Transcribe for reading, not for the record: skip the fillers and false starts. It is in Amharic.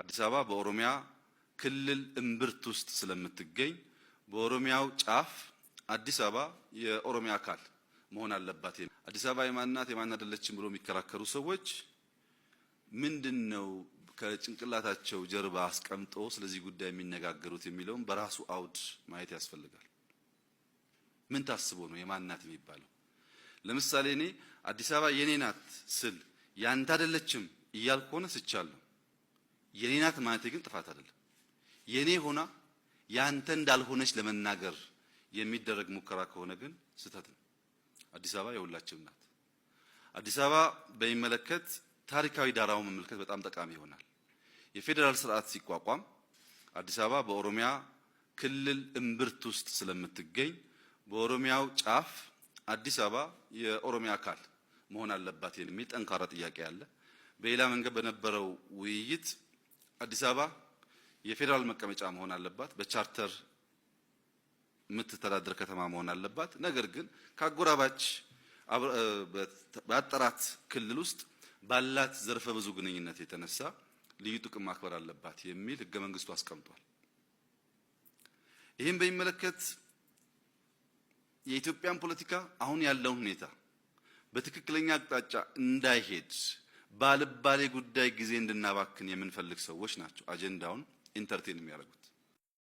አዲስ አበባ በኦሮሚያ ክልል እምብርት ውስጥ ስለምትገኝ በኦሮሚያው ጫፍ አዲስ አበባ የኦሮሚያ አካል መሆን አለባት። አዲስ አበባ የማንናት የማን አይደለችም ብሎ የሚከራከሩ ሰዎች ምንድነው ከጭንቅላታቸው ጀርባ አስቀምጦ ስለዚህ ጉዳይ የሚነጋገሩት የሚለውን በራሱ አውድ ማየት ያስፈልጋል። ምን ታስቦ ነው የማንናት የሚባለው? ለምሳሌ እኔ አዲስ አበባ የኔ ናት ስል ያንተ አይደለችም እያልኩ ሆነ ስቻለሁ። የኔ ናት ማለት ግን ጥፋት አይደለም። የኔ ሆና ያንተ እንዳልሆነች ለመናገር የሚደረግ ሙከራ ከሆነ ግን ስህተት ነው። አዲስ አበባ የሁላችንም ናት። አዲስ አበባ በሚመለከት ታሪካዊ ዳራውን መመልከት በጣም ጠቃሚ ይሆናል። የፌዴራል ስርዓት ሲቋቋም አዲስ አበባ በኦሮሚያ ክልል እምብርት ውስጥ ስለምትገኝ በኦሮሚያው ጫፍ አዲስ አበባ የኦሮሚያ አካል መሆን አለባት የሚል ጠንካራ ጥያቄ አለ። በሌላ መንገድ በነበረው ውይይት አዲስ አበባ የፌዴራል መቀመጫ መሆን አለባት፣ በቻርተር የምትተዳደር ከተማ መሆን አለባት። ነገር ግን ከአጎራባች በአጠራት ክልል ውስጥ ባላት ዘርፈ ብዙ ግንኙነት የተነሳ ልዩ ጥቅም ማክበር አለባት የሚል ህገ መንግስቱ አስቀምጧል። ይህን በሚመለከት የኢትዮጵያን ፖለቲካ አሁን ያለውን ሁኔታ በትክክለኛ አቅጣጫ እንዳይሄድ ባልባሌ ጉዳይ ጊዜ እንድናባክን የምንፈልግ ሰዎች ናቸው አጀንዳውን ኢንተርቴን የሚያደርጉት።